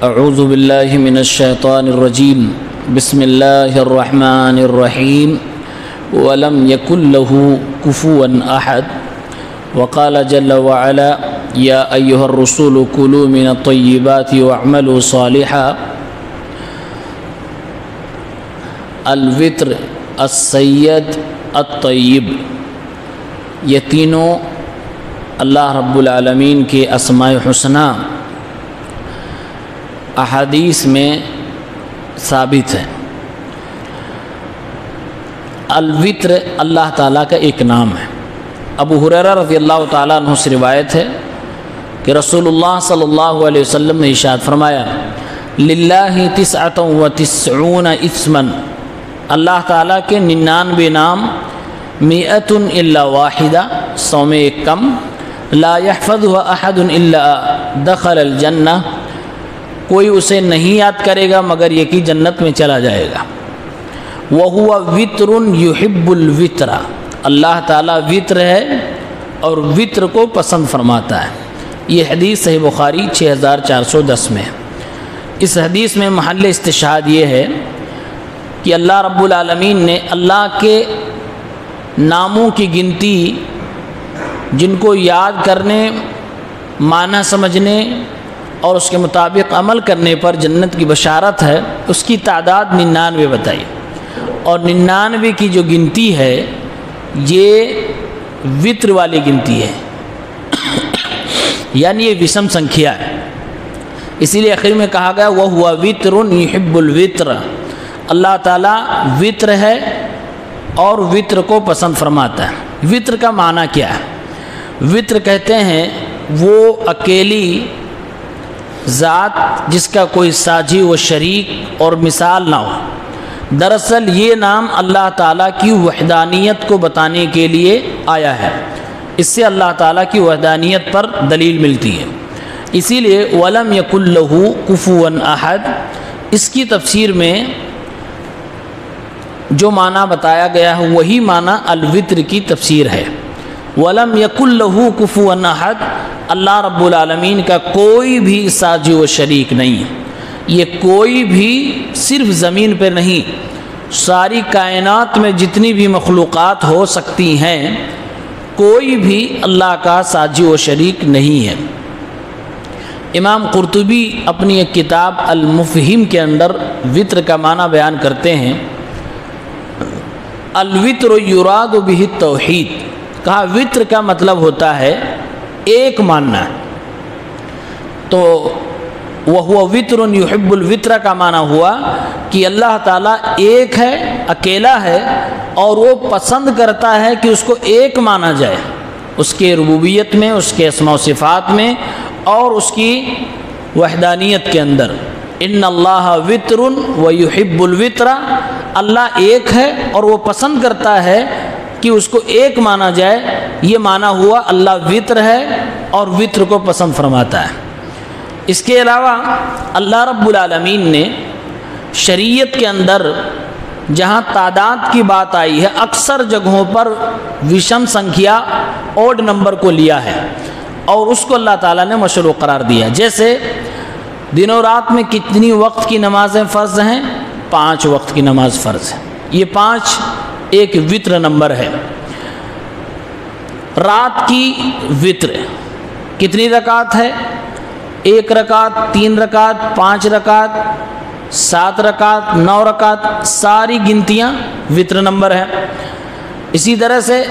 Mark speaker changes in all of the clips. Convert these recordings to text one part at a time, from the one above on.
Speaker 1: اعوذ باللہ من الشیطان الرجیم بسم اللہ الرحمن الرحیم ولم یکن لہ کفوا احد وقال جل وعلا یا ایہا الرسول کلوا من الطیبات واعملوا صالحا الوتر، السید، الطیب، یہ تینوں اللہ رب العالمین کے اسماء حسنی احادیث میں ثابت ہے۔ الوتر اللہ تعالیٰ کا ایک نام ہے۔ ابو ہریرہ رضی اللہ تعالیٰ عنہ سے روایت ہے کہ رسول اللہ صلی اللہ علیہ وسلم نے ارشاد فرمایا للہ 99 اسما، اللہ تعالیٰ کے 99 نام، 100 الا واحدہ، 100 میں ایک کم، لا يحفظها احد الا دخل الجنہ، کوئی اسے نہیں یاد کرے گا مگر یہ کہ جنت میں چلا جائے گا۔ وَهُوَ وِتْرٌ يُحِبُّ الْوِتْرَ، اللہ تعالیٰ وطر ہے اور وطر کو پسند فرماتا ہے۔ یہ حدیث صحیح بخاری 6410 میں ہے۔ اس حدیث میں محل استشہاد یہ ہے کہ اللہ رب العالمین نے اللہ کے ناموں کی گنتی جن کو یاد کرنے، معنی سمجھنے اور اس کے مطابق عمل کرنے پر جنت کی بشارت ہے، اس کی تعداد 99 بتائی، اور 99 کی جو گنتی ہے یہ وطر والی گنتی ہے، یعنی یہ وشم سنکھیا ہے۔ اسی لیے آخر میں کہا گیا وَهُوَ وِتْرٌ يُحِبُّ الْوِتْرَ، اللہ تعالیٰ وطر ہے اور وطر کو پسند فرماتا ہے۔ وطر کا معنی کیا ہے؟ وطر کہتے ہیں وہ اکیلی ذات جس کا کوئی ساجی و شریک اور مثال نہ ہو۔ دراصل یہ نام اللہ تعالیٰ کی وحدانیت کو بتانے کے لیے آیا ہے، اس سے اللہ تعالیٰ کی وحدانیت پر دلیل ملتی ہے۔ اسی لیے وَلَمْ يَكُنْ لَهُ كُفُوًا أَحَدٌ، اس کی تفسیر میں جو معنی بتایا گیا ہے وہی معنی الوتر کی تفسیر ہے۔ وَلَمْ يَكُنْ لَهُ كُفُوًا أَحَدٌ، اللہ رب العالمین کا کوئی بھی ساجی و شریک نہیں ہے۔ یہ کوئی بھی صرف زمین پہ نہیں، ساری کائنات میں جتنی بھی مخلوقات ہو سکتی ہیں کوئی بھی اللہ کا ساجی و شریک نہیں ہے۔ امام قرطبی اپنی ایک کتاب المفہم کے اندر وطر کا معنی بیان کرتے ہیں، الوتر یراد بہ التوحید، کہا وطر کا مطلب ہوتا ہے ایک ماننا، تو وَهُوَ وِتْرٌ يُحِبُّ الْوِتْرَ کا معنی ہوا کہ اللہ تعالیٰ ایک ہے، اکیلا ہے، اور وہ پسند کرتا ہے کہ اس کو ایک مانا جائے، اس کے ربوبیت میں، اس کے اسماء و صفات میں اور اس کی وحدانیت کے اندر۔ ان اللہ وطر ویحب الوطر، اللہ ایک ہے اور وہ پسند کرتا ہے کہ اس کو ایک مانا جائے، یہ معنی ہوا اللہ وطر ہے اور وطر کو پسند فرماتا ہے۔ اس کے علاوہ اللہ رب العالمین نے شریعت کے اندر جہاں تعداد کی بات آئی ہے اکثر جگہوں پر وشم سنکھیا اوڈ نمبر کو لیا ہے اور اس کو اللہ تعالیٰ نے مشروع قرار دیا۔ جیسے دن و رات میں کتنی وقت کی نمازیں فرض ہیں؟ 5 وقت کی نماز فرض ہے، یہ 5 ایک وطر نمبر ہے۔ رات کی وطر کتنی رکعت ہے؟ 1 رکعت، 3 رکعت، 5 رکعت، 7 رکعت، 9 رکعت، ساری گنتیاں وطر نمبر ہے۔ اسی طرح سے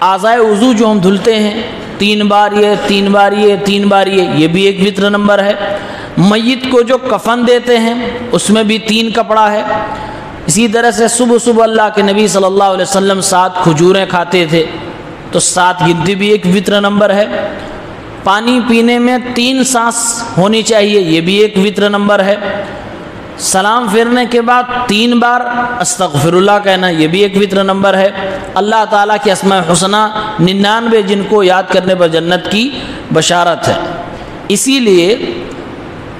Speaker 1: اعضائے وضو جو ہم دھلتے ہیں 3 بار یہ، 3 بار یہ، 3 بار یہ بھی ایک وطر نمبر ہے۔ میت کو جو کفن دیتے ہیں اس میں بھی 3 کپڑا ہے۔ اسی طرح سے صبح صبح اللہ کے نبی صلی اللہ علیہ وسلم 7 کھجوریں کھاتے تھے، تو 7 گنتی بھی ایک وطر نمبر ہے۔ پانی پینے میں 3 سانس ہونی چاہیے، یہ بھی ایک وطر نمبر ہے۔ سلام پھیرنے کے بعد 3 بار استغفر اللہ کہنا، یہ بھی ایک وطر نمبر ہے۔ اللہ تعالیٰ کے اسماء حسنی 99 جن کو یاد کرنے پر جنت کی بشارت ہے۔ اسی لیے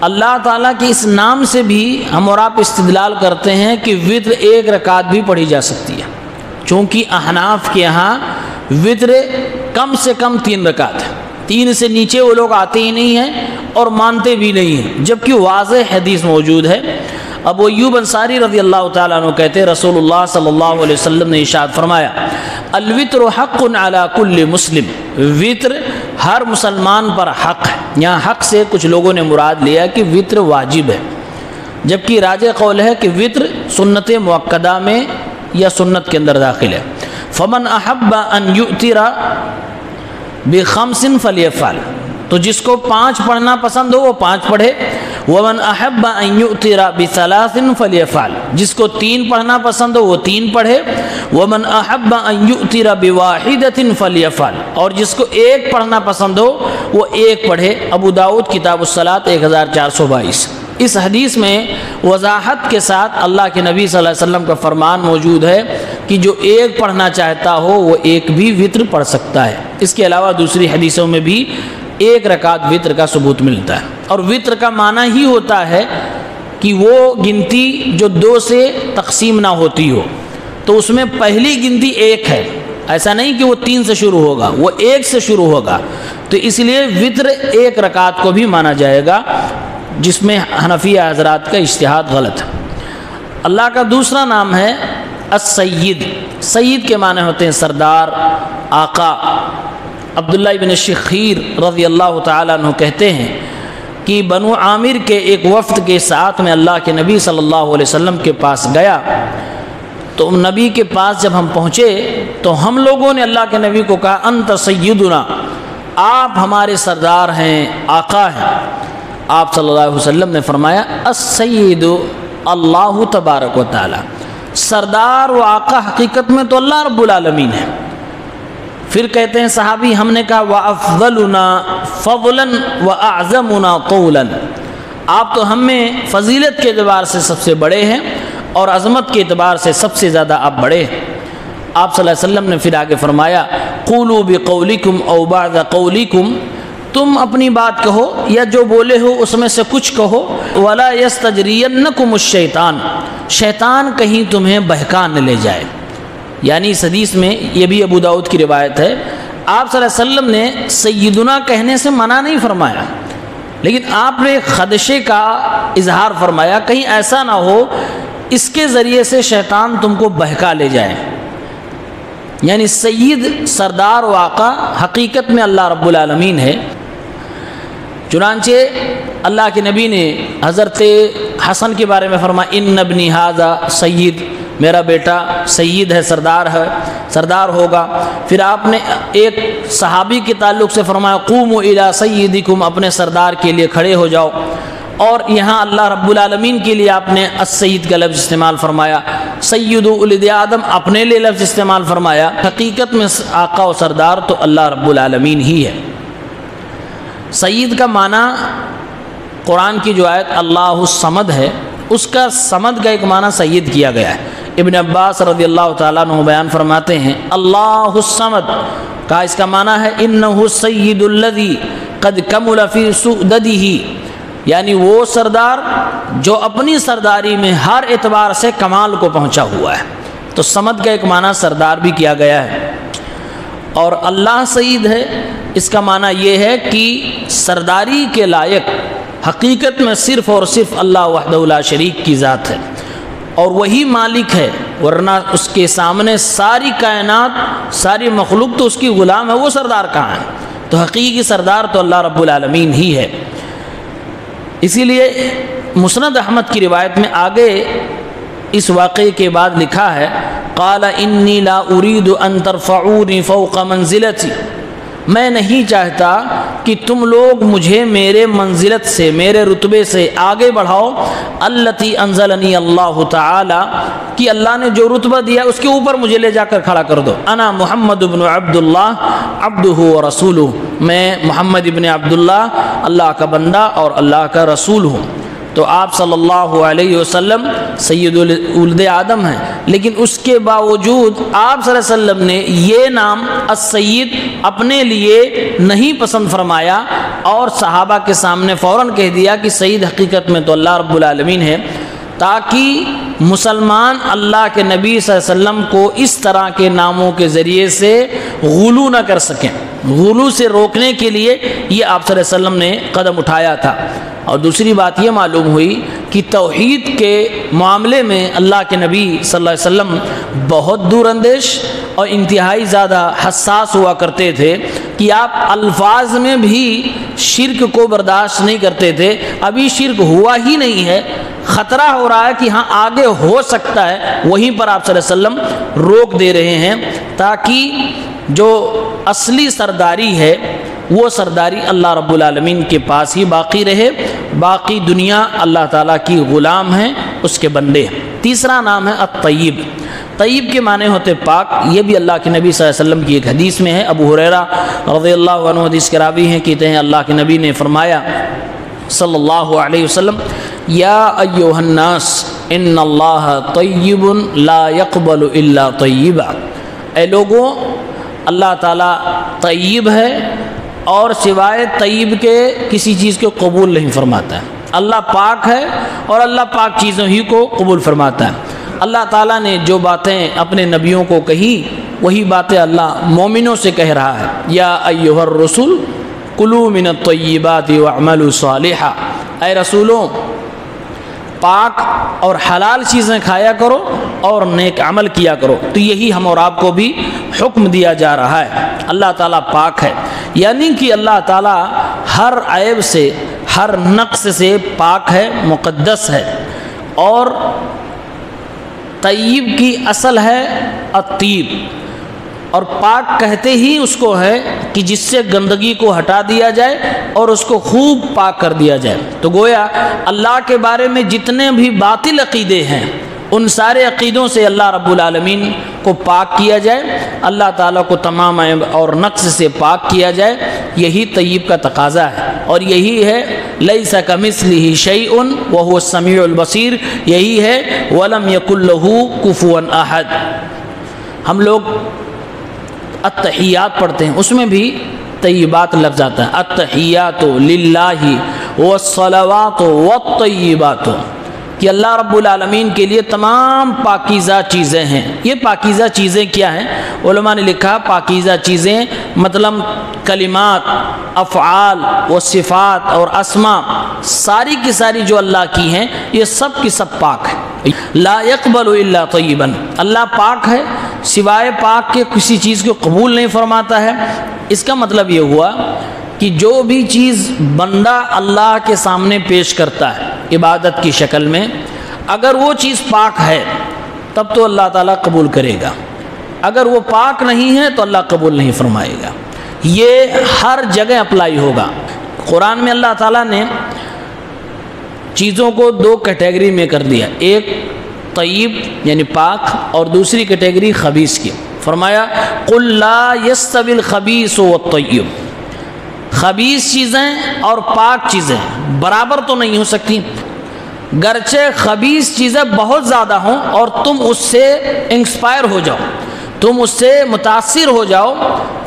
Speaker 1: اللہ تعالیٰ کے اس نام سے بھی ہم اور آپ استدلال کرتے ہیں کہ وطر 1 رکعت بھی پڑھی جا سکتی ہے، چونکہ احناف کے ہاں وطر کم سے کم 3 رکعت ہے، 3 سے نیچے وہ لوگ آتے ہی نہیں ہیں اور مانتے بھی نہیں ہیں، جبکہ واضح حدیث موجود ہے۔ ابو ایوب انصاری رضی اللہ تعالیٰ عنہ کہتے ہیں رسول اللہ صلی اللہ علیہ وسلم نے ارشاد فرمایا الوتر حق علی کل مسلم، وطر ہر مسلمان پر حق ہے۔ یہاں حق سے کچھ لوگوں نے مراد لیا کہ وطر واجب ہے، جبکہ راجح قول ہے کہ وطر سنت مؤکدہ میں یا سنت کے اندر داخل ہے۔ فمن احب ان یؤتر بخمس فلیفعل، تو جس کو 5 پڑھنا پسند ہو وہ 5 پڑھے۔ ومن احب ان یؤتر بثلاث فلیفعل، جس کو 3 پڑھنا پسند ہو وہ 3 پڑھے۔ ومن احب ان یؤتر بواحدۃ فلیفعل، اور جس کو 1 پڑھنا پسند ہو وہ 1 پڑھے۔ ابو داؤد کتاب الصلاۃ 1422۔ اس حدیث میں وضاحت کے ساتھ اللہ کے نبی صلی اللہ علیہ وسلم کا فرمان موجود ہے کہ جو 1 پڑھنا چاہتا ہو وہ 1 بھی وطر پڑھ سکتا ہے۔ اس کے علاوہ دوسری حدیثوں میں بھی 1 رکعت وطر کا ثبوت ملتا ہے، اور وطر کا معنی ہی ہوتا ہے کہ وہ گنتی جو 2 سے تقسیم نہ ہوتی ہو، تو اس میں پہلی گنتی 1 ہے، ایسا نہیں کہ وہ 3 سے شروع ہوگا، وہ 1 سے شروع ہوگا، تو اس لیے وطر 1 رکعت کو بھی مانا جائے گا، جس میں حنفیہ حضرات کا اجتہاد غلط ہے۔ اللہ کا دوسرا نام ہے السید۔ سید کے معنی ہوتے ہیں سردار، آقا۔ عبداللہ بن شخیر رضی اللہ تعالیٰ عنہ کہتے ہیں کہ بنو عامر کے ایک وفد کے ساتھ میں اللہ کے نبی صلی اللہ علیہ وسلم کے پاس گیا، تو نبی کے پاس جب ہم پہنچے تو ہم لوگوں نے اللہ کے نبی کو کہا انت سیدنا، آپ ہمارے سردار ہیں، آقا ہیں۔ آپ صلی اللہ علیہ وسلم نے فرمایا السید اللہ تبارک و تعالی، سردار و آقا حقیقت میں تو اللہ رب العالمین ہے۔ پھر کہتے ہیں صحابی، ہم نے کہا وَأَفْضَلُنَا فَضْلًا وَأَعْظَمُنَا طُولًا، آپ تو ہم میں فضیلت کے اعتبار سے سب سے بڑے ہیں اور عظمت کے اعتبار سے سب سے زیادہ آپ بڑے ہیں۔ آپ صلی اللہ علیہ وسلم نے پھر آگے فرمایا قُولُوا بِقَوْلِكُمْ أَوْ بَعْدَ قَوْلِكُمْ، تم اپنی بات کہو یا جو بولے ہو اس میں سے کچھ کہو، وَلَا يَسْتَجْرِيَنَّكُمُ الشَّيْطَانُ، شیطان کہیں تمہیں بہکا نہ لے جائے۔ یعنی اس حدیث میں یہ بھی ابو داؤد کی روایت ہے، آپ صلی اللہ علیہ وسلم نے سیدنا کہنے سے منع نہیں فرمایا، لیکن آپ نے خدشے کا اظہار فرمایا کہیں ایسا نہ ہو اس کے ذریعے سے شیطان تم کو بہکا لے جائے۔ یعنی سید، سردار و آقا حقیقت میں اللہ رب العالمین ہے۔ چنانچہ اللہ کے نبی نے حضرت حسن کے بارے میں فرمایا ان ابنی ھذا سید، میرا بیٹا سید ہے، سردار ہوگا۔ پھر آپ نے ایک صحابی کے تعلق سے فرمایا قوموا الی سیدکم، اپنے سردار کے لیے کھڑے ہو جاؤ۔ اور یہاں اللہ رب العالمین کے لیے آپ نے السید کا لفظ استعمال فرمایا، سید ولد آدم اپنے لیے لفظ استعمال فرمایا۔ حقیقت میں آقا و سردار تو اللہ رب العالمین ہی ہے۔ سید کا معنی قرآن کی جو آیت اللہ الصمد ہے اس کا صمد کا ایک معنی سید کیا گیا ہے۔ ابن عباس رضی اللہ تعالیٰ عنہ بیان فرماتے ہیں اللہ الصمد کا اس کا معنی ہے انہ السید الذی قد کمل فی سؤددہ، یعنی وہ سردار جو اپنی سرداری میں ہر اعتبار سے کمال کو پہنچا ہوا ہے۔ تو صمد کا ایک معنی سردار بھی کیا گیا ہے۔ اور اللہ سید ہے، اس کا معنی یہ ہے کہ سرداری کے لائق حقیقت میں صرف اور صرف اللہ وحدہ لا شریک کی ذات ہے، اور وہی مالک ہے، ورنہ اس کے سامنے ساری کائنات، ساری مخلوق تو اس کی غلام ہے، وہ سردار کہاں ہے؟ تو حقیقی سردار تو اللہ رب العالمین ہی ہے۔ اسی لیے مسند احمد کی روایت میں آگے اس واقعے کے بعد لکھا ہے قال انی لا اريد ان ترفعوني فوق منزلتی، میں نہیں چاہتا کہ تم لوگ مجھے میرے منزلت سے، میرے رتبے سے آگے بڑھاؤ، التی انزلنی اللہ تعالی، کہ اللہ نے جو رتبہ دیا اس کے اوپر مجھے لے جا کر کھڑا کر دو۔ انا محمد بن عبداللہ عبدہ ورسولہ، میں محمد ابن عبداللہ اللہ کا بندہ اور اللہ کا رسول ہوں۔ تو آپ صلی اللہ علیہ وسلم سید ولد آدم ہیں، لیکن اس کے باوجود آپ صلی اللہ علیہ وسلم نے یہ نام السید اپنے لیے نہیں پسند فرمایا، اور صحابہ کے سامنے فوراً کہہ دیا کہ سید حقیقت میں تو اللہ رب العالمین ہے، تاکہ مسلمان اللہ کے نبی صلی اللہ علیہ وسلم کو اس طرح کے ناموں کے ذریعے سے غلو نہ کر سکیں۔ غلو سے روکنے کے لیے یہ آپ صلی اللہ علیہ وسلم نے قدم اٹھایا تھا۔ اور دوسری بات یہ معلوم ہوئی کہ توحید کے معاملے میں اللہ کے نبی صلی اللہ علیہ وسلم بہت دور اندیش اور انتہائی زیادہ حساس ہوا کرتے تھے کہ آپ الفاظ میں بھی شرک کو برداشت نہیں کرتے تھے۔ ابھی شرک ہوا ہی نہیں ہے، خطرہ ہو رہا ہے کہ ہاں آگے ہو سکتا ہے، وہیں پر آپ صلی اللہ علیہ وسلم روک دے رہے ہیں تاکہ جو اصلی سرداری ہے وہ سرداری اللہ رب العالمین کے پاس ہی باقی رہے، باقی دنیا اللہ تعالیٰ کی غلام ہیں، اس کے بندے ہیں۔ تیسرا نام ہے الطیب۔ طیب کے معنی ہوتے پاک۔ یہ بھی اللہ کے نبی صلی اللہ علیہ وسلم کی ایک حدیث میں ہے۔ ابو ہریرہ رضی اللہ عنہ حدیث کے راوی ہیں، کہتے ہیں اللہ کے نبی نے فرمایا صلی اللہ علیہ وسلم، یا ایھا الناس ان اللہ طیب لا يقبل الا طیبا۔ اے لوگوں، اللہ تعالیٰ طیب ہے اور سوائے طیب کے کسی چیز کو قبول نہیں فرماتا ہے۔ اللہ پاک ہے اور اللہ پاک چیزوں ہی کو قبول فرماتا ہے۔ اللہ تعالیٰ نے جو باتیں اپنے نبیوں کو کہی وہی باتیں اللہ مومنوں سے کہہ رہا ہے۔ یا ایھا الرسول کلوا من الطیبات واعملوا صالحا۔ اے رسولوں، پاک اور حلال چیزیں کھایا کرو اور نیک عمل کیا کرو۔ تو یہی ہم اور آپ کو بھی حکم دیا جا رہا ہے۔ اللہ تعالیٰ پاک ہے، یعنی کہ اللہ تعالیٰ ہر عیب سے، ہر نقص سے پاک ہے، مقدس ہے۔ اور طیب کی اصل ہے الطیب، اور پاک کہتے ہی اس کو ہے کہ جس سے گندگی کو ہٹا دیا جائے اور اس کو خوب پاک کر دیا جائے۔ تو گویا اللہ کے بارے میں جتنے بھی باطل عقیدے ہیں ان سارے عقیدوں سے اللہ رب العالمین کو پاک کیا جائے، اللہ تعالیٰ کو تمام عیب اور نقص سے پاک کیا جائے، یہی طیب کا تقاضا ہے۔ اور یہی ہے لیس کمثلہ شیء وہو السمیع البصیر، یہی ہے ولم یکن لہ کفوا احد۔ ہم لوگ التحیات پڑھتے ہیں، اس میں بھی طیبات لفظ آتا ہے، التحیات للہ والصلوات والطیبات، کہ اللہ رب العالمین کے لیے تمام پاکیزہ چیزیں ہیں۔ یہ پاکیزہ چیزیں کیا ہیں؟ علماء نے لکھا پاکیزہ چیزیں مطلب کلمات، افعال و صفات اور اسماء ساری کی ساری جو اللہ کی ہیں یہ سب کی سب پاک ہے۔ لا يقبل الا طیبا، اللہ پاک ہے، سوائے پاک کے کسی چیز کو قبول نہیں فرماتا ہے۔ اس کا مطلب یہ ہوا کہ جو بھی چیز بندہ اللہ کے سامنے پیش کرتا ہے عبادت کی شکل میں، اگر وہ چیز پاک ہے تب تو اللہ تعالیٰ قبول کرے گا، اگر وہ پاک نہیں ہے تو اللہ قبول نہیں فرمائے گا۔ یہ ہر جگہ اپلائی ہوگا۔ قرآن میں اللہ تعالیٰ نے چیزوں کو دو کیٹیگری میں کر دیا، ایک طیب یعنی پاک اور دوسری کیٹیگری خبیث کی۔ فرمایا قل لا یستوی الخبیث والطیب، خبیث چیزیں اور پاک چیزیں برابر تو نہیں ہو سکتی، گرچہ خبیث چیزیں بہت زیادہ ہوں اور تم اس سے انسپائر ہو جاؤ، تم اس سے متاثر ہو جاؤ،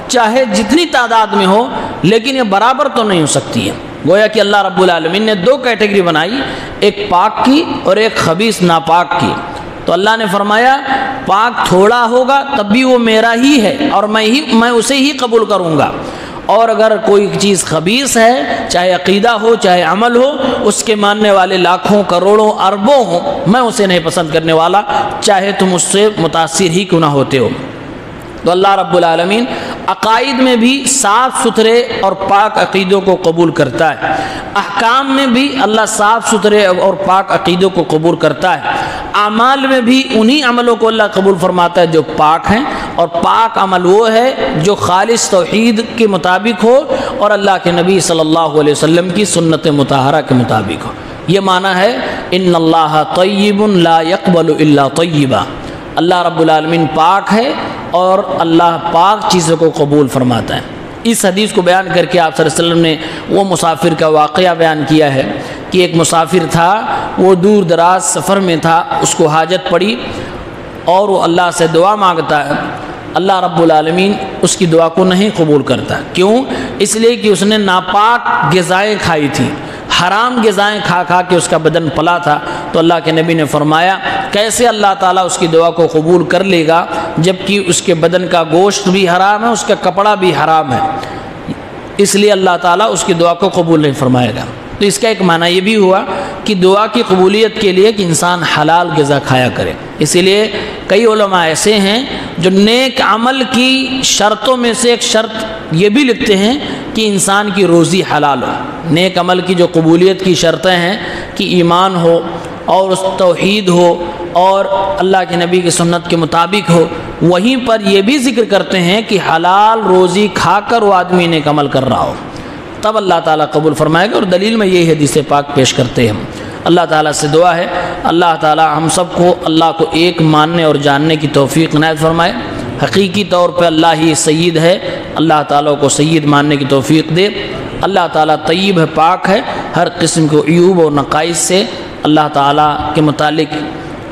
Speaker 1: چاہے جتنی تعداد میں ہو، لیکن یہ برابر تو نہیں ہو سکتی ہے۔ گویا کہ اللہ رب العالمین نے دو کیٹیگری بنائی، ایک پاک کی اور ایک خبیث ناپاک کی۔ تو اللہ نے فرمایا پاک تھوڑا ہوگا تب بھی وہ میرا ہی ہے اور میں اسے ہی قبول کروں گا، اور اگر کوئی چیز خبیث ہے، چاہے عقیدہ ہو چاہے عمل ہو، اس کے ماننے والے لاکھوں کروڑوں اربوں ہوں، میں اسے نہیں پسند کرنے والا، چاہے تم اس سے متاثر ہی کیوں نہ ہوتے ہو۔ تو اللہ رب العالمین عقائد میں بھی صاف ستھرے اور پاک عقیدوں کو قبول کرتا ہے، احکام میں بھی اللہ صاف ستھرے اور پاک عقیدوں کو قبول کرتا ہے، اعمال میں بھی انہی عملوں کو اللہ قبول فرماتا ہے جو پاک ہیں، اور پاک عمل وہ ہے جو خالص توحید کے مطابق ہو اور اللہ کے نبی صلی اللہ علیہ وسلم کی سنت مطہرہ کے مطابق ہو۔ یہ معنی ہے ان اللہ طیب لا يقبل الا طیبا، اللہ رب العالمین پاک ہے اور اللہ پاک چیزوں کو قبول فرماتا ہے۔ اس حدیث کو بیان کر کے آپ صلی اللہ علیہ وسلم نے وہ مسافر کا واقعہ بیان کیا ہے کہ ایک مسافر تھا، وہ دور دراز سفر میں تھا، اس کو حاجت پڑی اور وہ اللہ سے دعا مانگتا ہے، اللہ رب العالمین اس کی دعا کو نہیں قبول کرتا۔ کیوں؟ اس لیے کہ اس نے ناپاک غذائیں کھائی تھیں، حرام غذائیں کھا کھا کے اس کا بدن پلا تھا، تو اللہ کے نبی نے فرمایا کیسے اللہ تعالیٰ اس کی دعا کو قبول کر لے گا جبکہ اس کے بدن کا گوشت بھی حرام ہے، اس کا کپڑا بھی حرام ہے، اس لیے اللہ تعالیٰ اس کی دعا کو قبول نہیں فرمائے گا۔ تو اس کا ایک معنی یہ بھی ہوا کہ دعا کی قبولیت کے لیے کہ انسان حلال غذا کھایا کرے۔ اسی لیے کئی علماء ایسے ہیں جو نیک عمل کی شرطوں میں سے ایک شرط یہ بھی لکھتے ہیں کہ انسان کی روزی حلال ہو۔ نیک عمل کی جو قبولیت کی شرطیں ہیں کہ ایمان ہو اور اس توحید ہو اور اللہ کے نبی کی سنت کے مطابق ہو، وہیں پر یہ بھی ذکر کرتے ہیں کہ حلال روزی کھا کر وہ آدمی نیک عمل کر رہا ہو، تب اللہ تعالیٰ قبول فرمائے گا۔ اور دلیل میں یہی حدیث پاک پیش کرتے ہیں ہم۔ اللہ تعالیٰ سے دعا ہے اللہ تعالیٰ ہم سب کو اللہ کو ایک ماننے اور جاننے کی توفیق عنایت فرمائے۔ حقیقی طور پہ اللہ ہی سید ہے، اللہ تعالیٰ کو سید ماننے کی توفیق دے۔ اللہ تعالیٰ طیب ہے، پاک ہے، ہر قسم کے عیوب اور نقائص سے اللہ تعالیٰ کے متعلق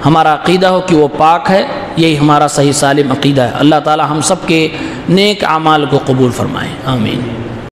Speaker 1: ہمارا عقیدہ ہو کہ وہ پاک ہے، یہی ہمارا صحیح سالم عقیدہ ہے۔ اللہ تعالیٰ ہم سب کے نیک اعمال کو قبول فرمائے، آمین۔